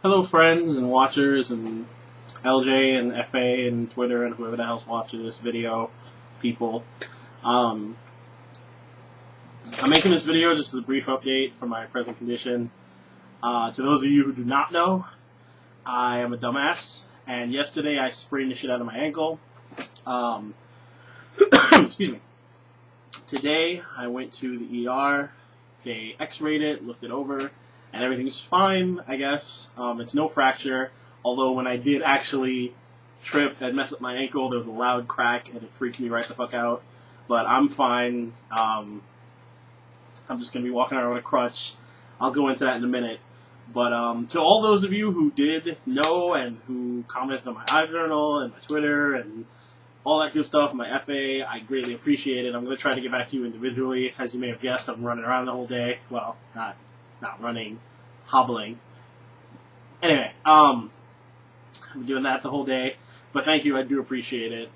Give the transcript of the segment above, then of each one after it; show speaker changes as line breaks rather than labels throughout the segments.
Hello, friends and watchers and LJ and FA and Twitter and whoever the hell's watching this video, people. Um, I'm making this video just as a brief update for my present condition. To those of you who do not know, I am a dumbass, and yesterday I sprained the shit out of my ankle. Excuse me. Today I went to the ER. They x-rayed it, looked it over, and everything's fine, I guess. It's no fracture, although when I did actually trip and mess up my ankle, there was a loud crack, and it freaked me right the fuck out. But I'm fine. I'm just going to be walking around with a crutch. I'll go into that in a minute. But to all those of you who did know and who commented on my iJournal and my Twitter and all that good stuff, my FA, I greatly appreciate it. I'm going to try to get back to you individually. As you may have guessed, I'm running around the whole day. Well, not running, hobbling. Anyway, I'm doing that the whole day. But thank you, I do appreciate it.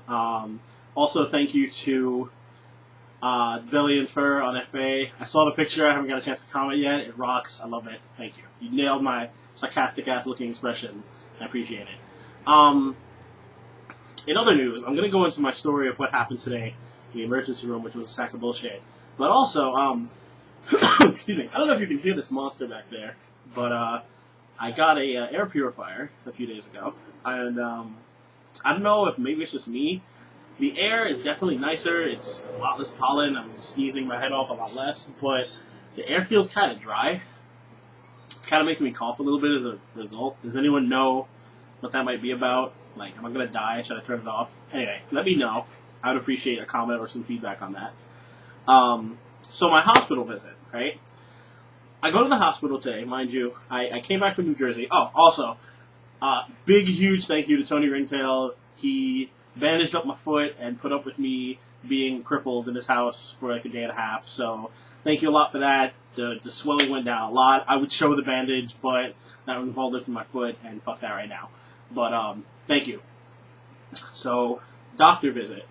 Also, thank you to Belly and Fur on FA. I saw the picture, I haven't got a chance to comment yet. It rocks, I love it. Thank you. You nailed my sarcastic ass looking expression. I appreciate it. In other news, I'm going to go into my story of what happened today in the emergency room, which was a sack of bullshit. But also, excuse me, I don't know if you can hear this monster back there, but I got a air purifier a few days ago, and I don't know if maybe it's just me. The air is definitely nicer. It's a lot less pollen. I'm sneezing my head off a lot less, but the air feels kind of dry. It's kind of making me cough a little bit as a result. Does anyone know what that might be about? Like, am I going to die? Should I turn it off? Anyway, let me know. I would appreciate a comment or some feedback on that. So my hospital visit, right? I go to the hospital today, mind you. I came back from New Jersey. Oh, also, big, huge thank you to Tony Ringtail. He bandaged up my foot and put up with me being crippled in his house for like a day and a half. So thank you a lot for that. The swelling went down a lot. I would show the bandage, but that would involve lifting my foot, and fuck that right now. But thank you. So, doctor visit.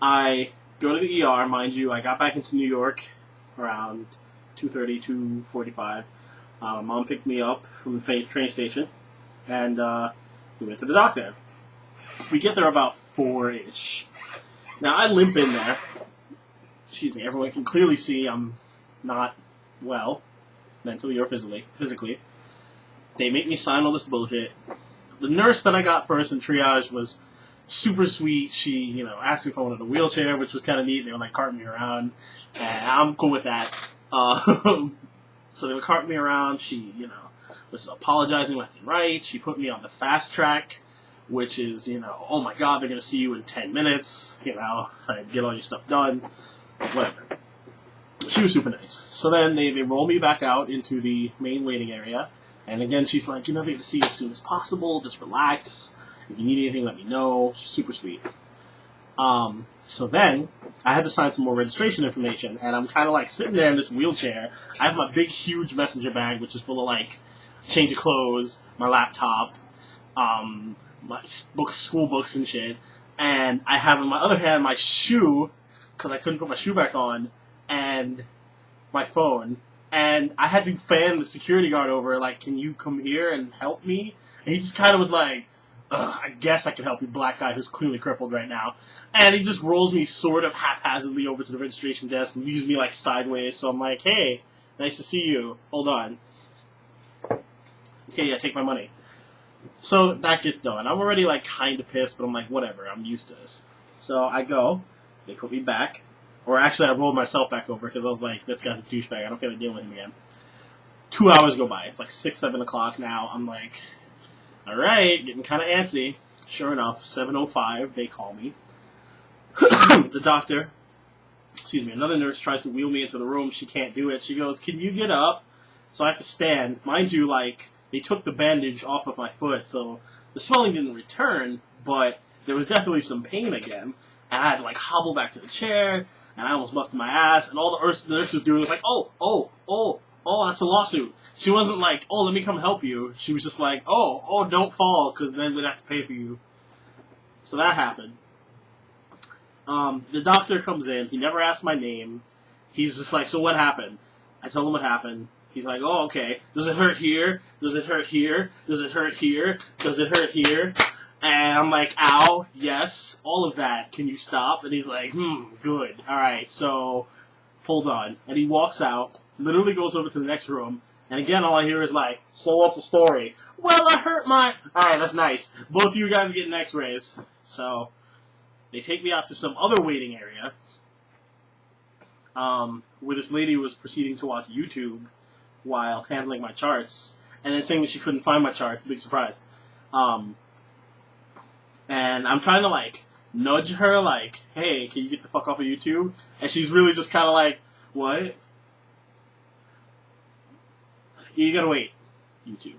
I go to the ER, mind you. I got back into New York around 2:30, 2:45. Mom picked me up from the train station, and we went to the doctor. We get there about 4-ish. Now, I limp in there. Excuse me, everyone can clearly see I'm not well, mentally or physically. They make me sign all this bullshit. The nurse that I got first in triage was super sweet. She, asked me if I wanted a wheelchair, which was kind of neat. They were, carting me around, and I'm cool with that. So they were carting me around. She, was apologizing left and right. She put me on the fast track, which is, oh my god, they're going to see you in 10 minutes. Get all your stuff done. Whatever. She was super nice. So then they roll me back out into the main waiting area. And again, she's like, they're going to see you as soon as possible. Just relax. If you need anything, let me know. She's super sweet. So then, I had to sign some more registration information. And I'm kind of sitting there in this wheelchair. I have my big, huge messenger bag, which is full of change of clothes, my laptop, my books, school books and shit. And I have in my other hand my shoe, because I couldn't put my shoe back on, and my phone. And I had to fan the security guard over, can you come here and help me? And he just kind of was like, I guess I can help you, black guy who's clearly crippled right now. And he just rolls me sort of haphazardly over to the registration desk and leaves me sideways. So I'm like, hey, nice to see you. Hold on. Okay, yeah, take my money. So that gets done. I'm already kind of pissed, but I'm like, whatever, I'm used to this. So I go, they put me back. Or actually, I rolled myself back over because I was like, this guy's a douchebag. I don't feel like dealing with him again. 2 hours go by. It's 6, 7 o'clock now. I'm like, all right, getting kind of antsy. Sure enough, 7:05, they call me. The doctor, another nurse tries to wheel me into the room. She can't do it. She goes, can you get up? So I have to stand. Mind you, they took the bandage off of my foot, so the swelling didn't return, but there was definitely some pain again. And I had to hobble back to the chair. And I almost busted my ass, and all the nurse was doing was oh, that's a lawsuit. She wasn't like, oh, let me come help you. She was just like, oh, don't fall, because then we'd have to pay for you. So that happened. The doctor comes in. He never asked my name. He's just like, so what happened? I told him what happened. He's like, oh, okay. Does it hurt here? Does it hurt here? Does it hurt here? Does it hurt here? And I'm like, ow, yes, all of that. Can you stop? And he's like, good. All right, so hold on. And he walks out, literally goes over to the next room, and again, all I hear is like, so what's the story? Well, I hurt my... All right, that's nice. Both of you guys are getting x-rays. So they take me out to some other waiting area where this lady was proceeding to watch YouTube while handling my charts, and then saying that she couldn't find my charts. Big surprise. And I'm trying to, like, nudge her, like, hey, can you get the fuck off of YouTube? And she's really just kind of like, what? You gotta wait. YouTube.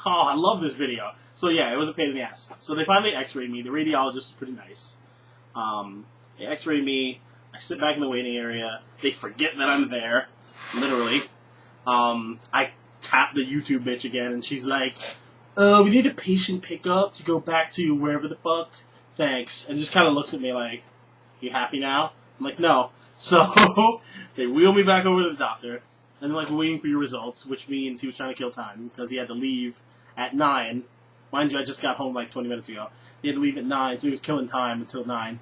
Oh, I love this video. So yeah, it was a pain in the ass. So they finally x-rayed me. The radiologist was pretty nice. They x-rayed me. I sit back in the waiting area. They forget that I'm there. Literally. I tap the YouTube bitch again, and she's like, we need a patient pickup to go back to wherever the fuck. Thanks. And just kind of looks at me like, you happy now? I'm like, no. So they wheel me back over to the doctor, and they're like, we're waiting for your results, which means he was trying to kill time because he had to leave at 9. Mind you, I just got home like 20 minutes ago. He had to leave at 9, so he was killing time until 9.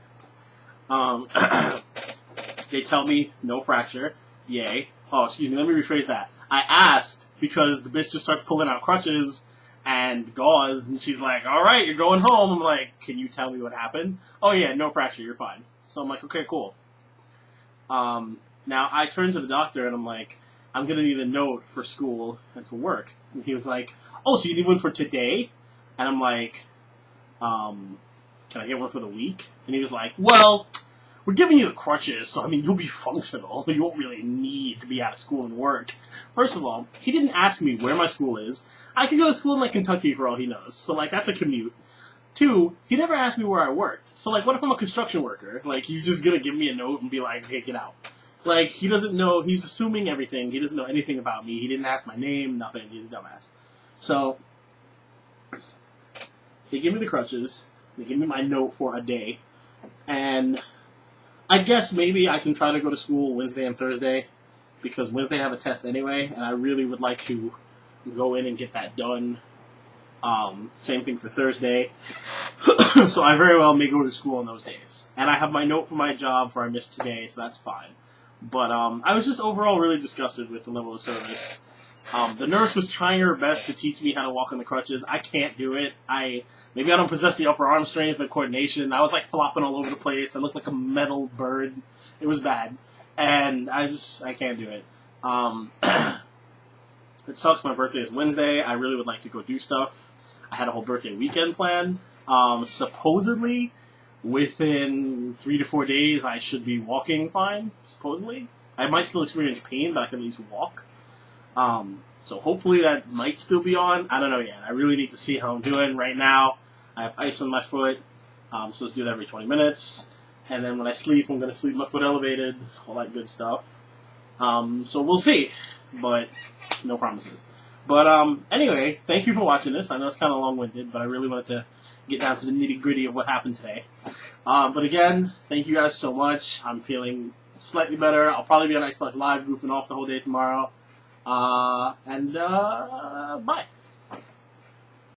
They tell me no fracture. Yay. Oh, excuse me, let me rephrase that. I asked because the bitch just starts pulling out crutches and gauze, and she's like, all right, you're going home. I'm like, can you tell me what happened? Oh, yeah, no fracture, you're fine. So I'm like, okay, cool. Now, I turned to the doctor, and I'm like, I'm going to need a note for school and for work. And he was like, oh, so you need one for today? And I'm like, can I get one for the week? And he was like, well, we're giving you the crutches, so, I mean, you'll be functional. You won't really need to be out of school and work. First of all, he didn't ask me where my school is. I could go to school in, like, Kentucky for all he knows. So, like, that's a commute. 2, he never asked me where I worked. So, like, what if I'm a construction worker? Like, he's just gonna give me a note and be like, hey, get out. Like, he doesn't know, he's assuming everything. He doesn't know anything about me. He didn't ask my name, nothing. He's a dumbass. So, they give me the crutches. They give me my note for a day. And I guess maybe I can try to go to school Wednesday and Thursday, because Wednesday I have a test anyway, and I really would like to go in and get that done. Same thing for Thursday. So I very well may go to school on those days. And I have my note for my job where I missed today, so that's fine. But I was just overall really disgusted with the level of service. The nurse was trying her best to teach me how to walk on the crutches. I can't do it. Maybe I don't possess the upper arm strength or coordination. I was like flopping all over the place. I looked like a metal bird. It was bad. And I can't do it. It sucks. My birthday is Wednesday. I really would like to go do stuff. I had a whole birthday weekend planned. Supposedly, within 3 to 4 days, I should be walking fine. Supposedly. I might still experience pain, but I can at least walk. So hopefully that might still be on. I don't know yet. I really need to see how I'm doing. Right now, I have ice on my foot. I'm supposed to do that every 20 minutes. And then when I sleep, I'm going to sleep my foot elevated. All that good stuff. So we'll see. But no promises. But anyway, thank you for watching this. I know it's kind of long-winded, but I really wanted to get down to the nitty-gritty of what happened today. But again, thank you guys so much. I'm feeling slightly better. I'll probably be on Xbox Live goofing off the whole day tomorrow. Bye.